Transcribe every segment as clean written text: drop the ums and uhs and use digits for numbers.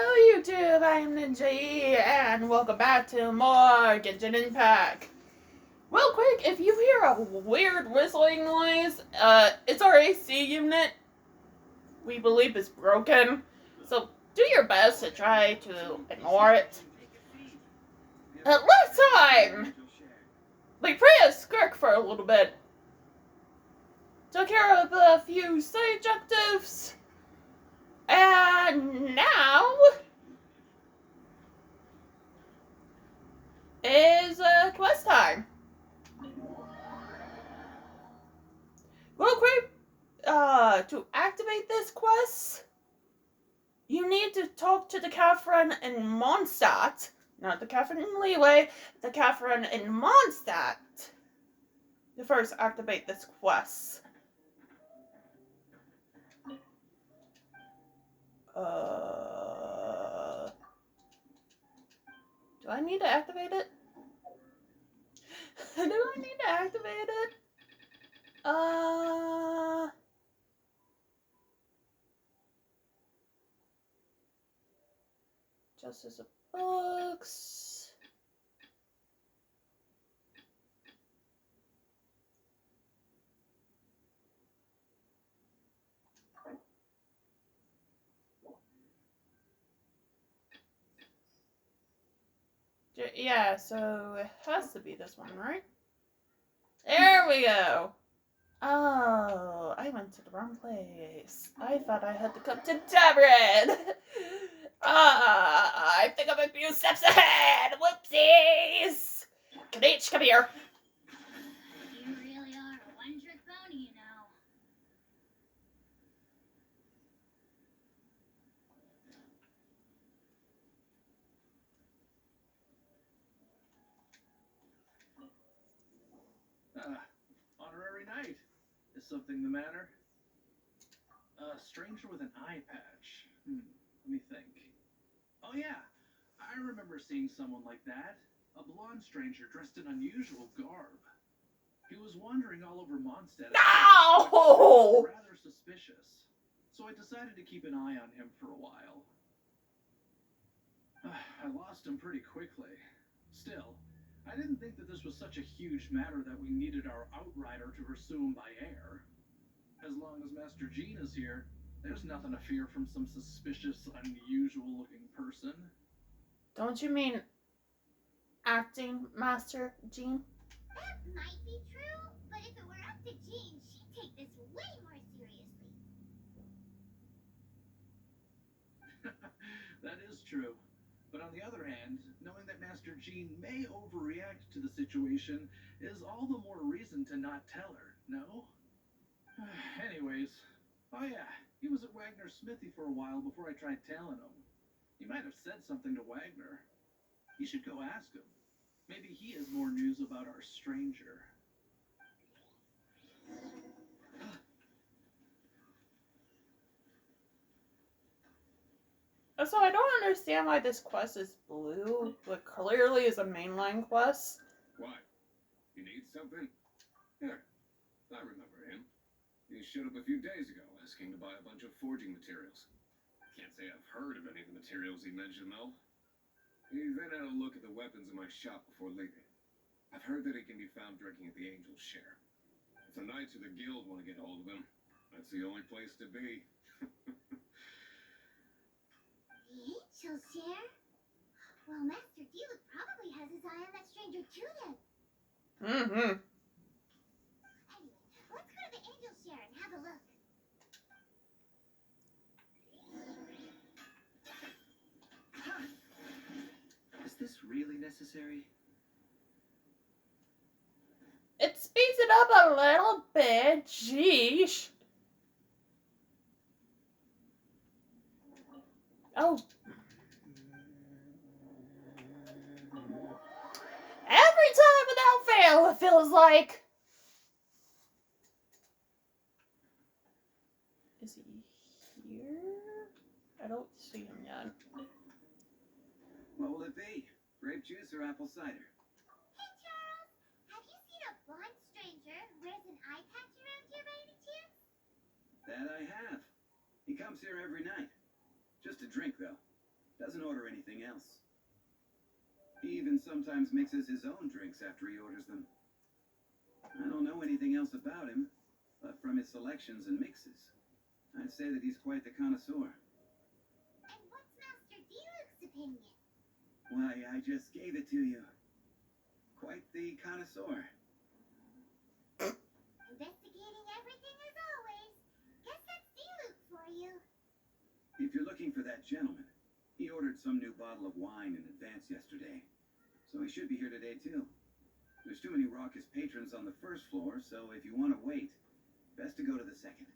Hello YouTube, I'm Ninja E, and welcome back to more Genshin Impact. Real quick, if you hear a weird whistling noise, it's our AC unit. We believe is broken, so do your best to try to ignore it. Last time, we prayed as Skirk for a little bit. Took care of a few side objectives, and now is quest time. Real quick, to activate this quest, you need to talk to the Catherine in Mondstadt. Not the Catherine in Leeway, the Catherine in Mondstadt. To first activate this quest. Do I need to activate it? Do I need to activate it? Justice of Books. Yeah, so it has to be this one, right? There we go. Oh, I went to the wrong place. I thought I had to come to Dabrid. I think I'm a few steps ahead. Whoopsies. Kadich, come here. You really are a one-trick pony, you know. Honorary knight. Is something the matter? A stranger with an eye patch. Let me think. Oh yeah, I remember seeing someone like that. A blonde stranger dressed in unusual garb. He was wandering all over Mondstadt. No! Rather suspicious. So I decided to keep an eye on him for a while. I lost him pretty quickly. Still, I didn't think that this was such a huge matter that we needed our outrider to pursue him by air. As long as Master Jean is here, there's nothing to fear from some suspicious, unusual-looking person. Don't you mean acting Master Jean? That might be true, but if it were up to Jean, she'd take this way more seriously. That is true. But on the other hand, knowing that Master Jean may overreact to the situation is all the more reason to not tell her, no? Anyways, oh yeah, he was at Wagner's smithy for a while before I tried tailing him. He might have said something to Wagner. You should go ask him. Maybe he has more news about our stranger. So I don't understand why this quest is blue, but clearly is a mainline quest. Why? You need something? Here, I remember him. He showed up a few days ago, asking to buy a bunch of forging materials. Can't say I've heard of any of the materials he mentioned, though. He then had a look at the weapons in my shop before leaving. I've heard that he can be found drinking at the Angel's Share. If the Knights of the Guild want to get hold of him, that's the only place to be. The Angel's Share? Well, Master Dealuk probably has his eye on that stranger too then. Mm-hmm. Anyway, let's go to the Angel's Share and have a look. Is this really necessary? It speeds it up a little bit. Jeesh. Oh. Every time without fail, it feels like. Is he here? I don't see him yet. What will it be? Grape juice or apple cider? Hey Charles, have you seen a blonde stranger who wears an eye patch around here by any chance? That I have. He comes here every night. Just a drink, though. Doesn't order anything else. He even sometimes mixes his own drinks after he orders them. I don't know anything else about him, but from his selections and mixes, I'd say that he's quite the connoisseur. And what's Master Diluc's opinion? Why, I just gave it to you. Quite the connoisseur. Investigating everything as always. Guess that's Diluc for you. If you're looking for that gentleman, he ordered some new bottle of wine in advance yesterday. So he should be here today, too. There's too many raucous patrons on the first floor, so if you want to wait, best to go to the second.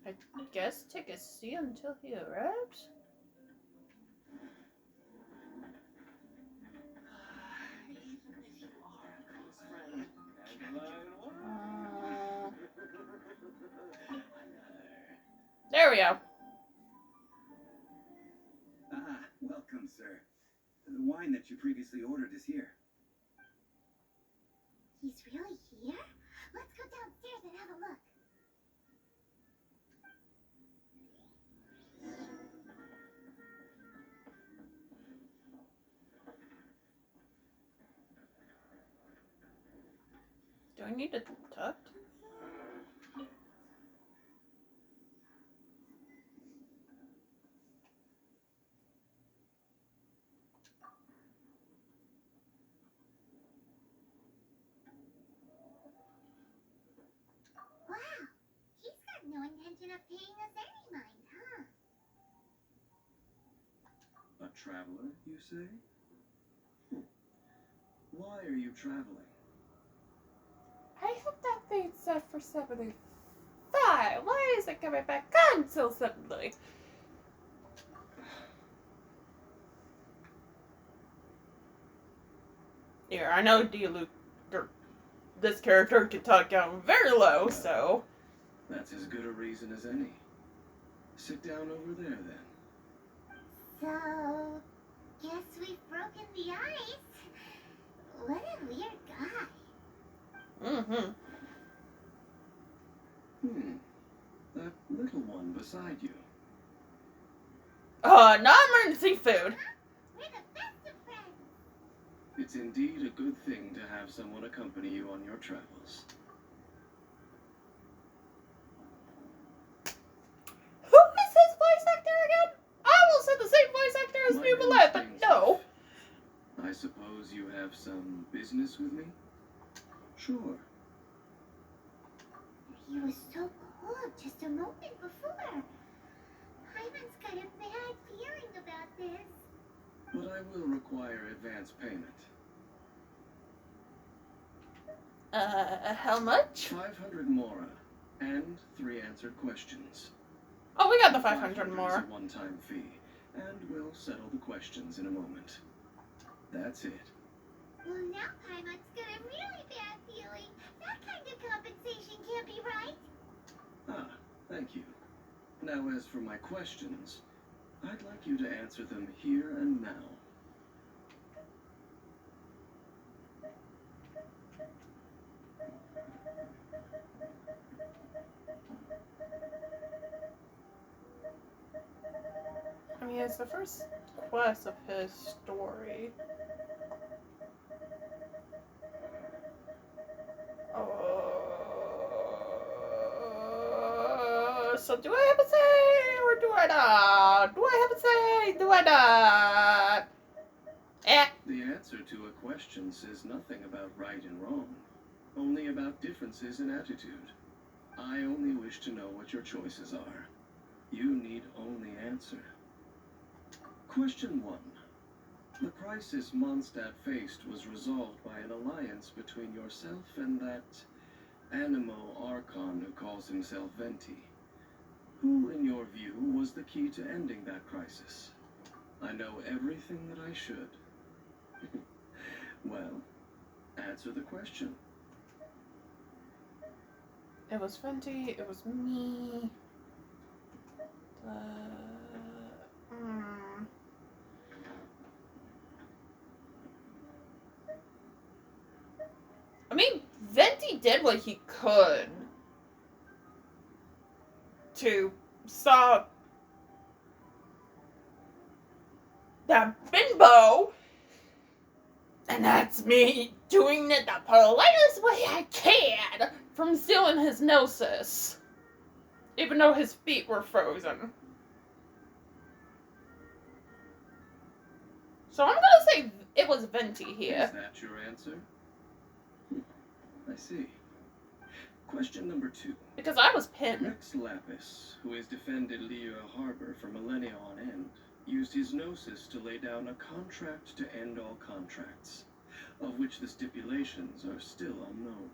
I guess take a seat until he arrives. There we go. Ah, welcome, sir. The wine that you previously ordered is here. He's really here? Let's go downstairs and have a look. Do I need to talk to him? Wow, he's got no intention of paying us any mind, huh? A traveler, you say? Why are you traveling? I have that thing set for 75. Why is it coming back on so suddenly? Here, I know Diluc, this character can talk down very low, so. That's as good a reason as any. Sit down over there, then. So, guess we've broken the ice. What a weird guy. Mm-hmm. That little one beside you. Non-emergency food. We're the best of friends. It's indeed a good thing to have someone accompany you on your travels. Who is his voice actor again? I almost said the same voice actor as My New name's Millet, but Dainsleif. no. I suppose you have some business with me? Sure. He was so cold just a moment before. Hyman's got a bad feeling about this. But I will require advance payment. How much? 500 mora and 3 answered questions. Oh, we got the 500 500 is more. a one-time fee, and we'll settle the questions in a moment. That's it. Well, now Hyman's got a really bad feeling. That kind of compensation can't be right. Ah, thank you. Now, as for my questions, I'd like you to answer them here and now. I mean, it's the first quest of his story. So do I have a say, or do I not? Do I have a say? Do I not? The answer to a question says nothing about right and wrong, only about differences in attitude. I only wish to know what your choices are. You need only answer. Question 1. The crisis Mondstadt faced was resolved by an alliance between yourself and that Animo Archon who calls himself Venti. Who, in your view, was the key to ending that crisis? I know everything that I should. Well, answer the question. It was Fenty, it was me. did what he could to stop that bimbo, and that's me doing it the politest way I can from stealing his gnosis, even though his feet were frozen. So I'm gonna say it was Venti here. Is that your answer? I see. Question number 2. Because I was pinned. Rex Lapis, who has defended Liyue Harbor for millennia on end, used his gnosis to lay down a contract to end all contracts, of which the stipulations are still unknown.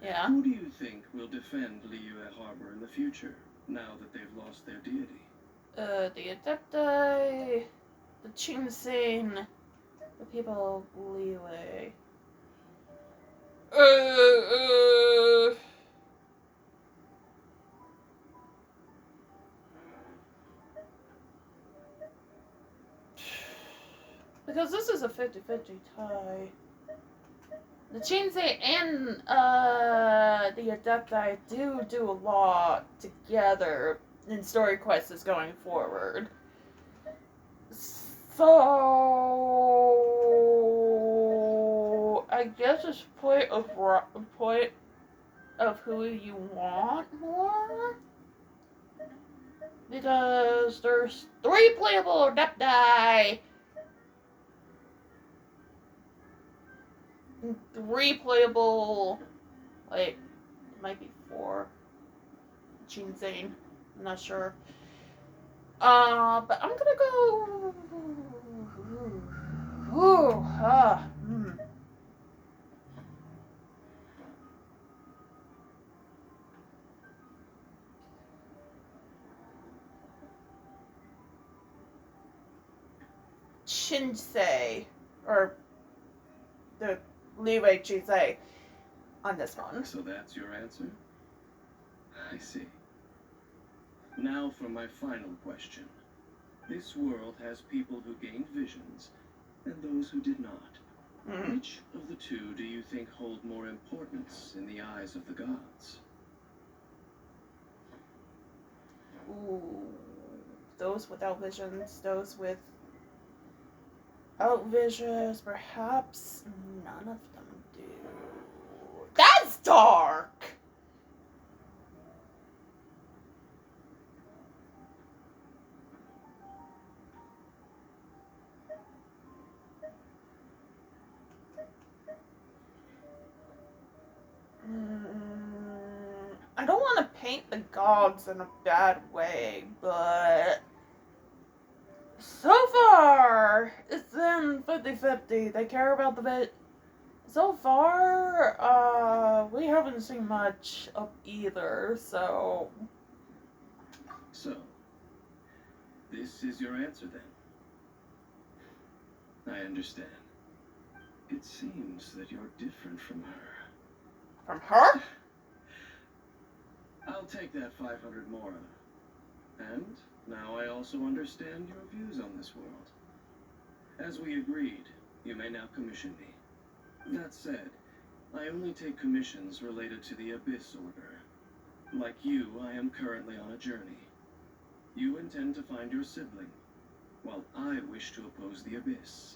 Yeah. Who do you think will defend Liyue Harbor in the future, now that they've lost their deity? The Adepti, the Chinsane, the people of Liyue. Because this is a 50-50 tie. The Chinsei and the Adepti do a lot together in story quests going forward. So I guess it's point of who you want more, because there's 3 playable Adepti. 3 playable, like, it might be 4. Chinsane, I'm not sure. But I'm gonna go. Chinsei, or the Liyue Chinsei on this one. So that's your answer? I see. Now for my final question. This world has people who gained visions, and those who did not. Which of the 2 do you think hold more importance in the eyes of the gods? Ooh, those without visions, those with out visions, perhaps none of them do. That's dark! I don't want to paint the gods in a bad way, but so far it's in 50-50. They care about the bit. So far, we haven't seen much of either, so. So, this is your answer then? I understand. It seems that you're different from her. From her? I'll take that 500 more. And now I also understand your views on this world. As we agreed, you may now commission me. That said, I only take commissions related to the Abyss Order. Like you, I am currently on a journey. You intend to find your sibling, while I wish to oppose the Abyss.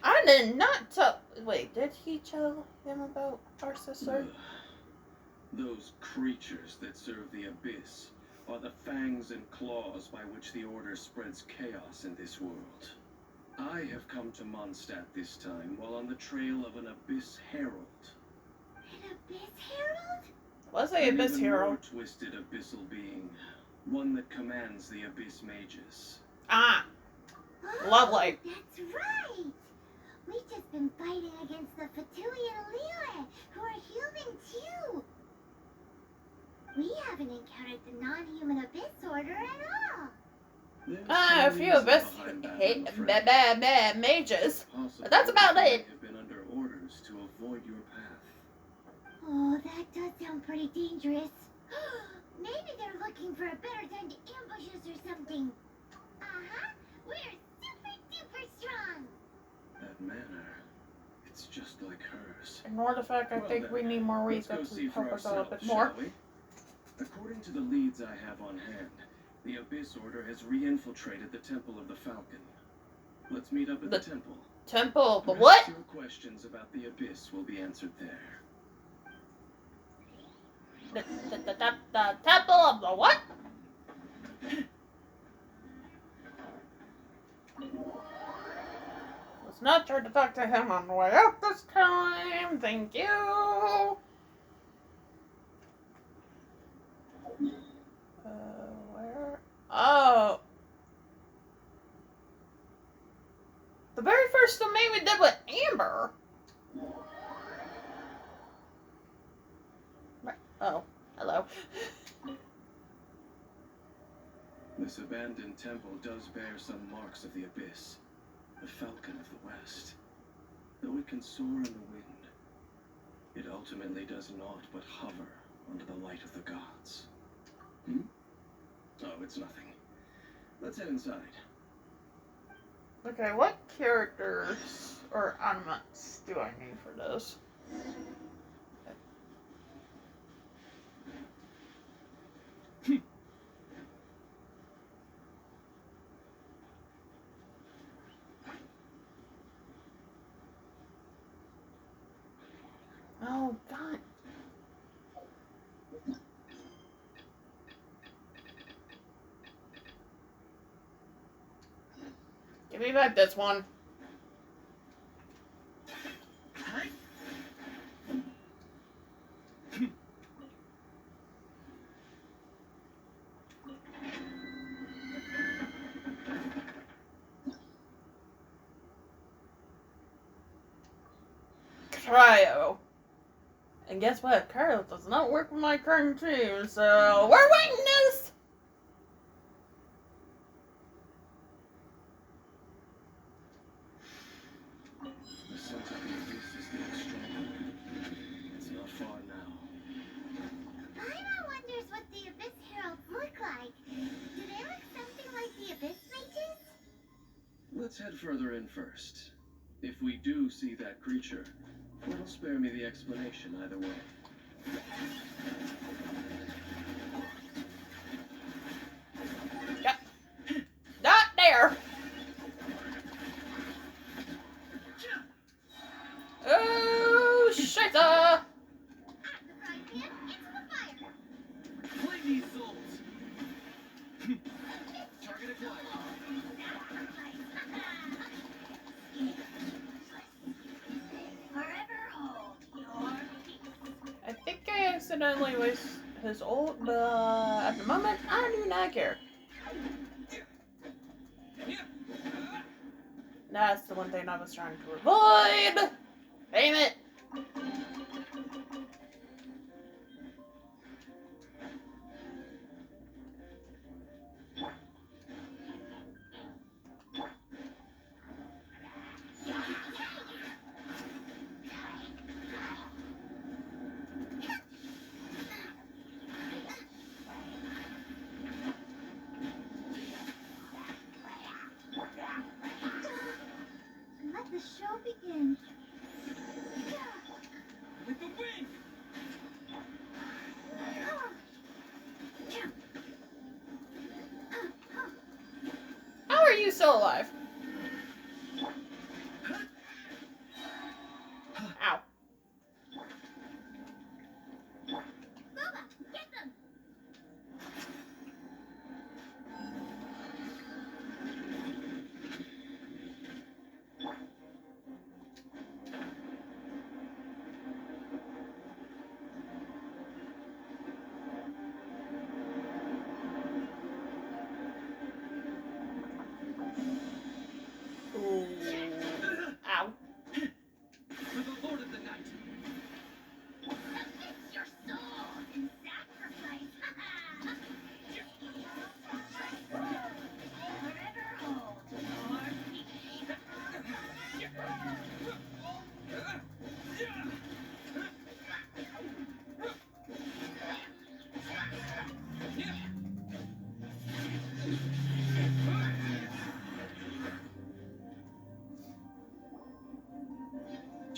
I did not tell. Wait, did he tell him about our sister? Those creatures that serve the Abyss are the fangs and claws by which the Order spreads chaos in this world. I have come to Mondstadt this time while on the trail of an Abyss Herald. An Abyss Herald? Was the Abyss An even Hero? more twisted abyssal being, one that commands the Abyss mages. Ah, Oh, lovely. That's right. We've just been fighting against the Fatui and Liyue, who are human too. We haven't encountered the non-human Abyss Order at all. There's A some few reason Abyss behind that, I'm afraid. mages. Possibly That's about they it. have been under orders to avoid your path. Oh, that does sound pretty dangerous. Maybe they're looking for a better time to ambush us or something. Uh-huh. We're super duper strong. That manner, it's just just like hers. Ignore the fact I Well think then, we need more let's Rika go to see for help us out a bit ourselves, more. shall we? According to the leads I have on hand, the Abyss Order has re-infiltrated the Temple of the Falcon. Let's meet up at the temple. Temple, the Perhaps what? your questions about the Abyss will be answered there. The temple of the what? Was not trying to talk to him on the way out this time. Thank you. Where? Oh. The very first domain we did with Amber. Oh, hello. This abandoned temple does bear some marks of the Abyss, the Falcon of the West. Though it can soar in the wind, it ultimately does naught but hover under the light of the gods. Hmm? Oh, it's nothing. Let's head inside. Okay, what characters or animats do I need for this? Oh, God. Give me back this one. Cryo. And guess what? Cryo does not work with my current team, so we're waiting this! The scent of the Abyss is getting stronger. It's not far now. Paimon wonders what the Abyss Heralds look like. Do they look something like the Abyss Mages? Let's head further in first. If we do see that creature, it'll spare me the explanation either way. Yep. Not there! Oh, shit! At the frying pan, into the fire. Play these souls! Target acquired. Forever hold your peace. I think I accidentally wasted his ult, but at the moment, I do not care. That's the one thing I was trying to avoid! Damn it! Let the show begin. With the wind! How are you still alive? Ow. Boba, get them!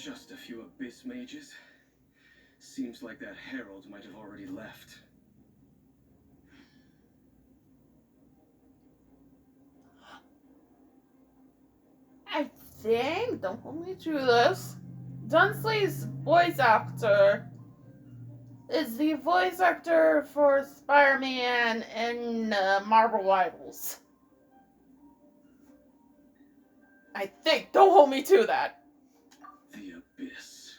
Just a few abyss mages? Seems like that herald might have already left. I think, don't hold me to this, Dainsleif's voice actor is the voice actor for Spider-Man in Marvel Rivals. I think. Don't hold me to that. The abyss.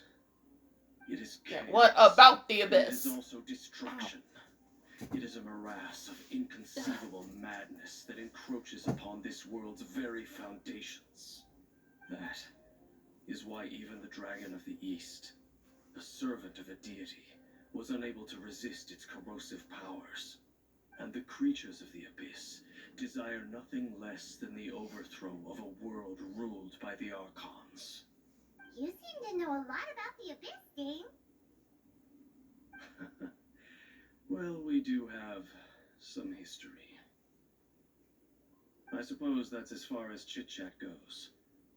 It is chaos. Yeah, what about the And it abyss? is also destruction. It is a morass of inconceivable madness that encroaches upon this world's very foundations. That is why even the Dragon of the East, a servant of a deity, was unable to resist its corrosive powers. And the creatures of the abyss desire nothing less than the overthrow of a world ruled by the Archons. You seem to know a lot about the Abyss, Dane. Well, we do have some history. I suppose that's as far as chit-chat goes.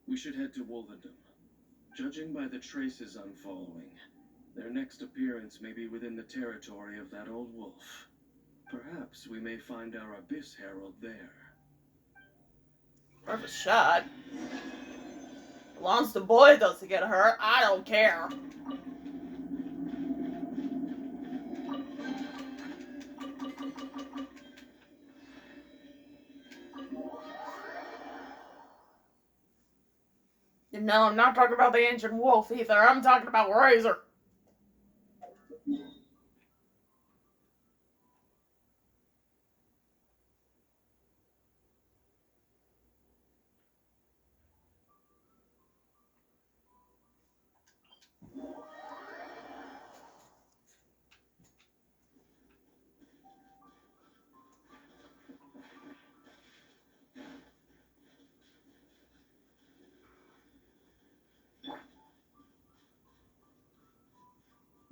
We should head to Wolvendom. Judging by the traces I'm following, their next appearance may be within the territory of that old wolf. Perhaps we may find our Abyss Herald there. Worth a shot. As long as the boy doesn't get hurt, I don't care. No, I'm not talking about the ancient wolf either. I'm talking about Razor.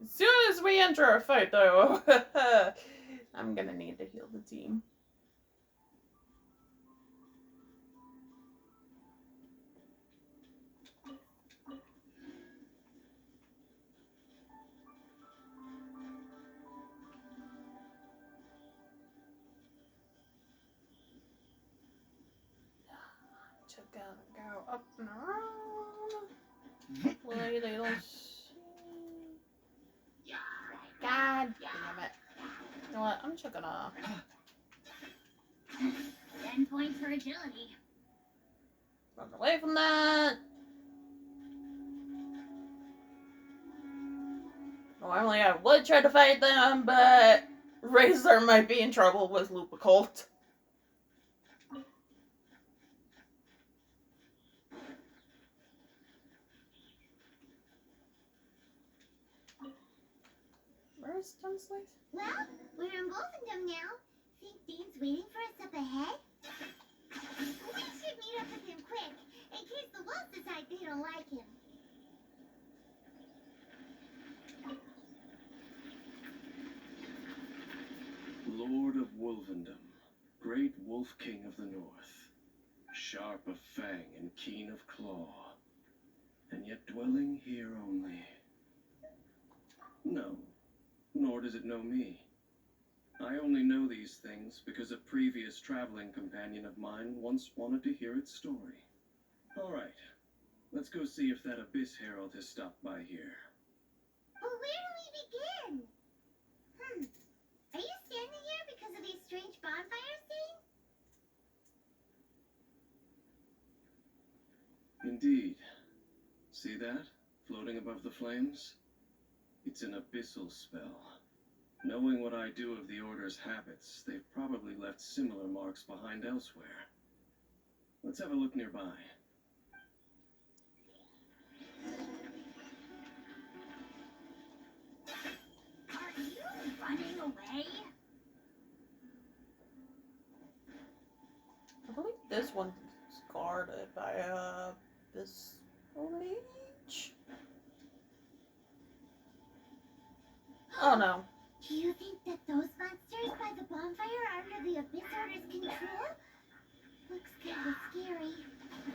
As soon as we enter a fight, though, I'm gonna need to heal the team. Just gotta go up and around. Hopefully they don't see. God damn it. You know what? I'm just gonna. 10 points for agility. Run away from that. Normally I would try to fight them, but Razor might be in trouble with Lupicolt. Where's Dainsleif? Well, we're in Wolfendom now. Think Dean's waiting for us up ahead? We should meet up with him quick, in case the wolves decide they don't like him. Lord of Wolvendom, great wolf king of the north, sharp of fang and keen of claw, and yet dwelling here only. No, nor does it know me. I only know these things because a previous traveling companion of mine once wanted to hear its story. All right, let's go see if that Abyss Herald has stopped by here. But where do we begin? Are you standing here because of these strange bonfires, Dane? Indeed. See that, floating above the flames? It's an abyssal spell. Knowing what I do of the Order's habits, they've probably left similar marks behind elsewhere. Let's have a look nearby. Are you running away? I believe this one's guarded by this mage. Oh no. Do you think that those monsters by the bonfire are under the Abyss Order's control? Looks kind of scary.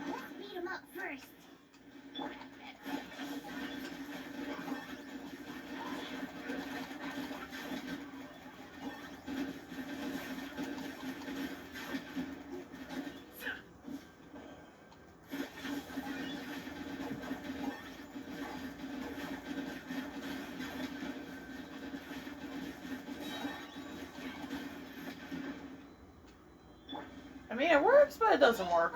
Let's beat them up first. mean, it works, but it doesn't work.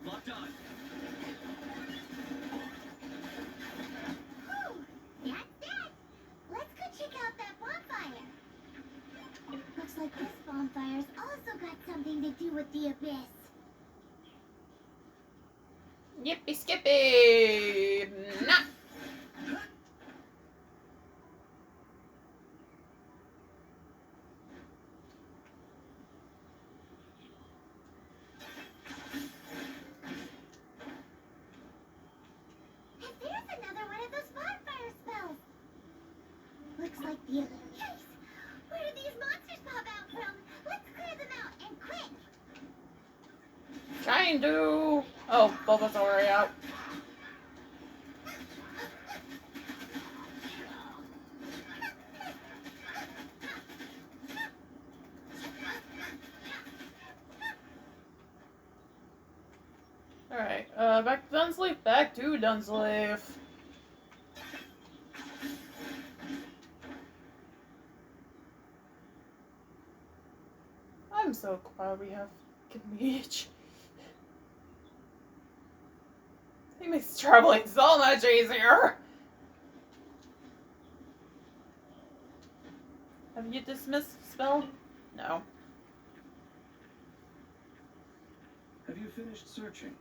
Locked on. That's it. Let's go check out that bonfire. Looks like this bonfire's also got something to do with the abyss. Yippee skippy! Nah. And there's another one of those bonfire spells. Looks like the other. Yikes! Where did these monsters pop out from? Let's clear them out and quick. Trying to. Oh, Bulba's already out. Alright, back to Dainsleif. Back to Dainsleif. I'm so glad we have Genshin. It makes traveling so much easier. Have you dismissed the spell? No. Have you finished searching?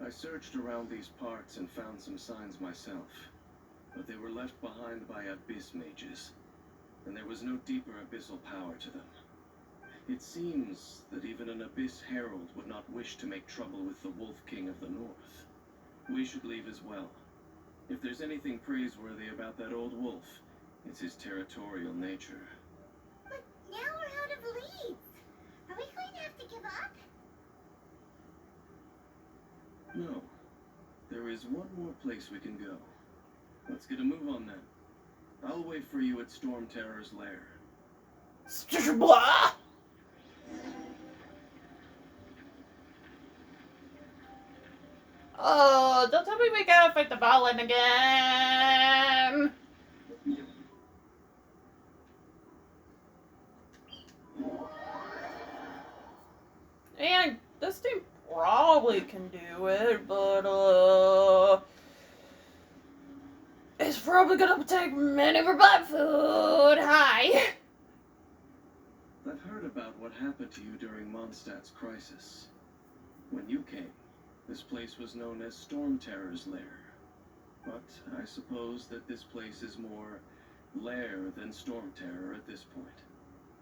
I searched around these parts and found some signs myself, but they were left behind by abyss mages, and there was no deeper abyssal power to them. It seems that even an abyss herald would not wish to make trouble with the Wolf King of the North. We should leave as well. If there's anything praiseworthy about that old wolf, it's his territorial nature. But now we're out of leads. Are we going to have to give up? No. There is one more place we can go. Let's get a move on then. I'll wait for you at Storm Terror's lair. Blah! Oh, don't tell me we gotta fight the Balin again! And this team probably can do it, but it's probably gonna take many for butt food. Hi! I've heard about what happened to you during Mondstadt's crisis. When you came, this place was known as Storm Terror's lair. But I suppose that this place is more lair than Storm Terror at this point.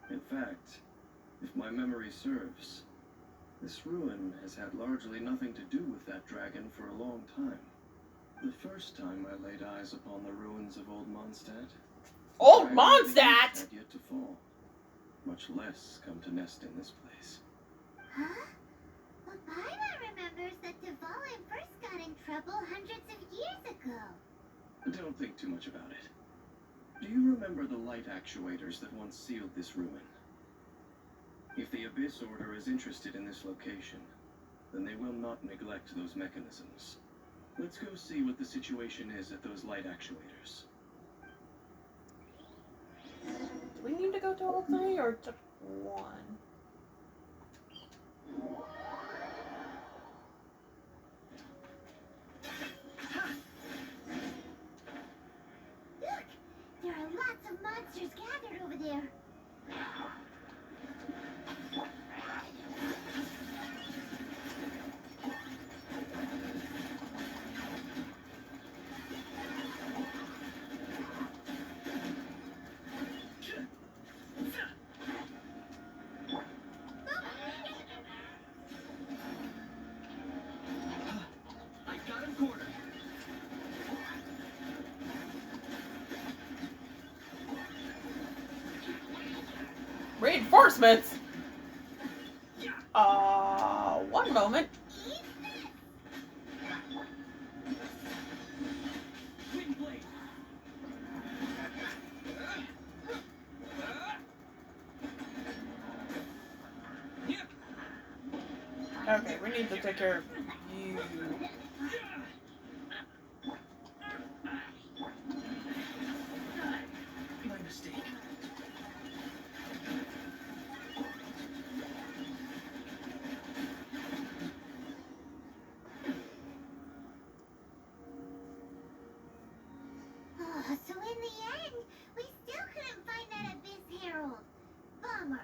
In fact, if my memory serves, this ruin has had largely nothing to do with that dragon for a long time. The first time I laid eyes upon the ruins of Old Mondstadt, Old the dragon Mondstadt! had yet to fall, much less come to nest in this place. Huh? But Paimon remembers that Dvalin first got in trouble hundreds of years ago. Don't think too much about it. Do you remember the light actuators that once sealed this ruin? If the Abyss Order is interested in this location, then they will not neglect those mechanisms. Let's go see what the situation is at those light actuators. Do we need to go to all three or just one? Look! There are lots of monsters gathered over there. I got him cornered. Reinforcements? One moment. Wind blade. need to take care of you. My mistake. Oh, so in the end, we still couldn't find that Abyss Herald. Bummer.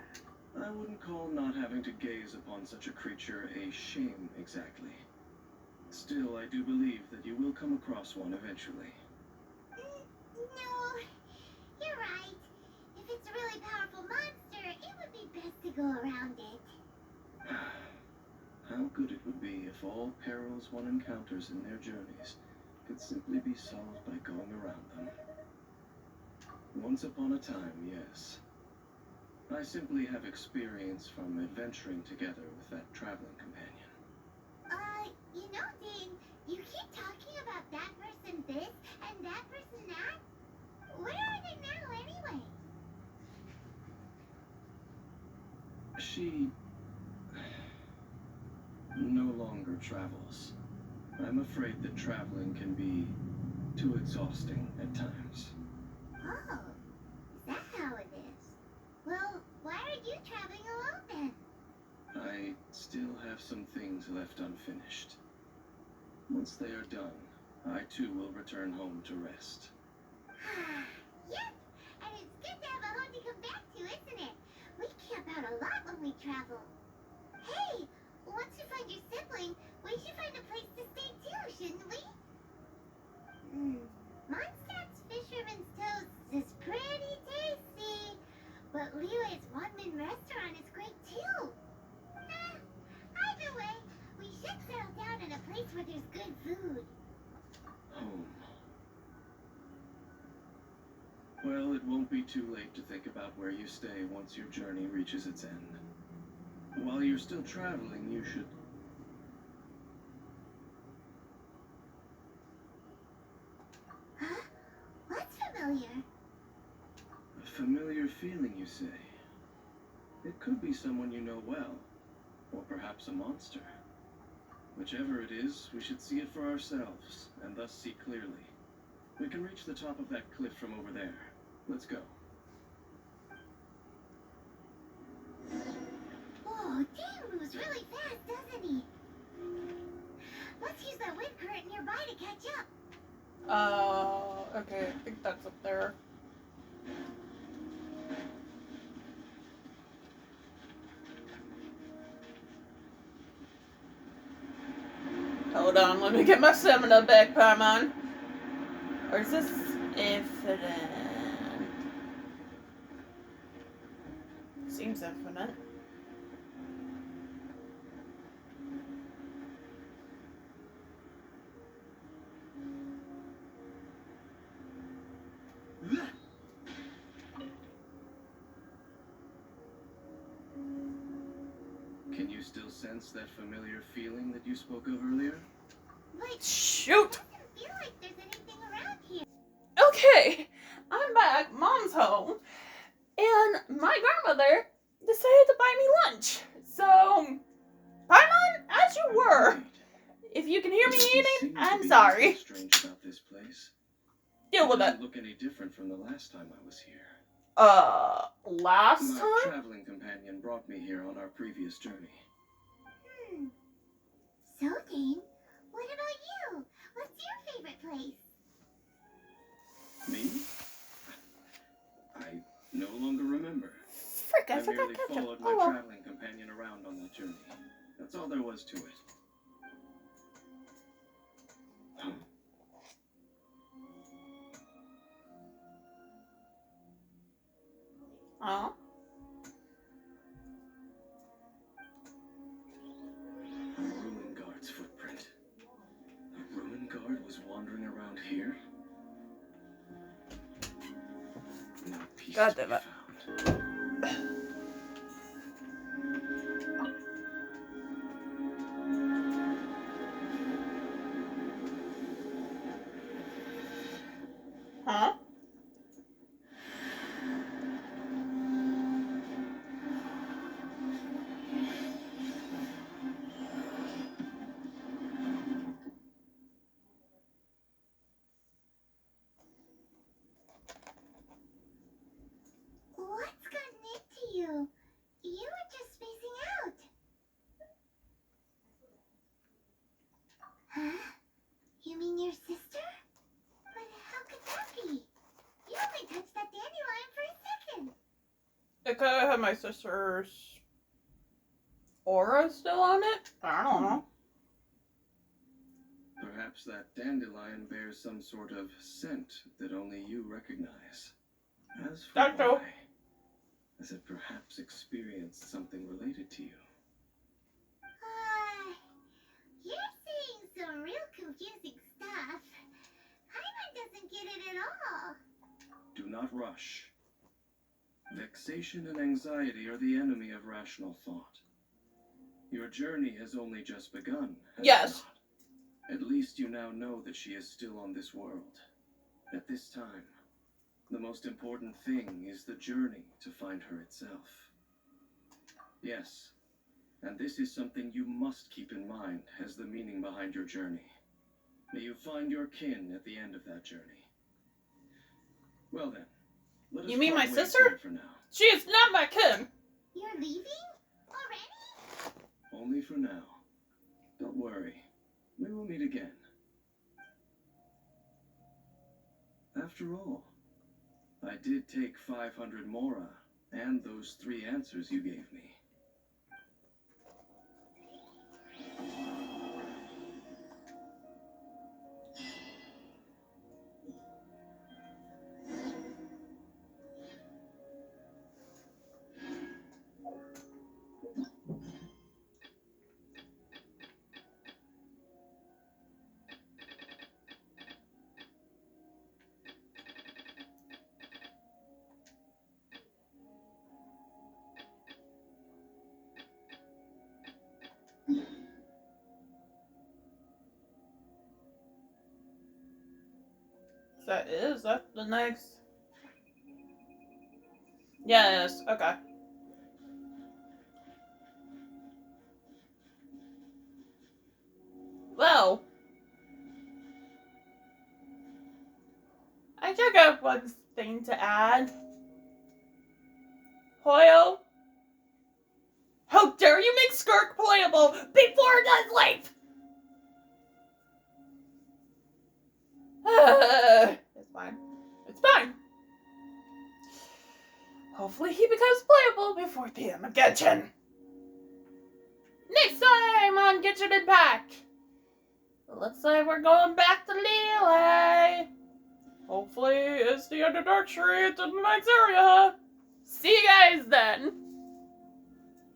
I wouldn't call not having to gaze upon such a creature a shame exactly. Still, I do believe that you will come across one eventually. No, you're right. If it's a really powerful monster, it would be best to go around it. How good it would be if all perils one encounters in their journeys could simply be solved by going around them. Once upon a time, yes. I simply have experience from adventuring together with that traveling companion. You know, Dane, you keep talking about that person this and that person that. Where are they now, anyway? She no longer travels. I'm afraid that traveling can be too exhausting at times. Oh, is that how it is? Well, why are you traveling alone then? I still have some things left unfinished. Once they are done, I too will return home to rest. Yep, and it's good to have a home to come back to, isn't it? We camp out a lot when we travel. Hey, once you find your sibling, we should find a place to stay too, shouldn't we? Mondstadt's Fisherman's Toast is pretty tasty, but Liyue's one-man restaurant is great too. Either way, we should settle down in a place where there's good food. Home. Well, it won't be too late to think about where you stay once your journey reaches its end. While you're still traveling, you should... Huh? What's familiar? A familiar feeling, you say? It could be someone you know well, or perhaps a monster. Whichever it is, we should see it for ourselves, and thus see clearly. We can reach the top of that cliff from over there. Let's go. Oh, Dane moves really fast, doesn't he? Let's use that wind current nearby to catch up. Okay, I think that's up there. Hold on, let me get my stamina back, Paimon. Or is this infinite? Seems infinite. Can you still sense that familiar feeling that you spoke of earlier? Like, Shoot! it doesn't feel like there's anything around here. Okay, I'm back. Mom's home. And my grandmother decided to buy me lunch. So, Paimon, as you were. If you can hear me eating, I'm sorry. Strange about this place. Deal with it. Doesn't look any different from the last time I was here. Last My time? traveling companion brought me here on our previous journey. So, Dane, what about you? What's your favorite place? Me? I no longer remember. Frick, I I forgot merely ketchup. followed my Oh well. traveling companion around on that journey. That's all there was to it. Huh? Oh. A ruin guard's footprint. A ruin guard was wandering around here? No peace God to be damn it. found. Huh? could have my sister's aura still on it. I don't know. Perhaps that dandelion bears some sort of scent that only you recognize. As for That's true. why, has it perhaps experienced something related to you? You're saying some real confusing stuff. Paimon doesn't get it at all. Do not rush. Vexation and anxiety are the enemy of rational thought. Your journey has only just begun, has it Yes. not? At least you now know that she is still on this world. At this time, the most important thing is the journey to find her itself. Yes, and this is something you must keep in mind as the meaning behind your journey. May you find your kin at the end of that journey. Well then, let us You mean part my ways sister? here for now. She is not my kin. You're leaving? Already? Only for now. Don't worry. We will meet again. After all, I did take 500 mora and those 3 answers you gave me. That's the next. Yes, okay. Well, I do got one thing to add. Hoyle, how dare you make Skirk playable before Dainsleif? It's fine. It's fine. Hopefully he becomes playable before the end of Genshin. Next time on Genshin Impact, looks like we're going back to Lele. Hopefully it's the Underdark Street in the next area. See you guys then.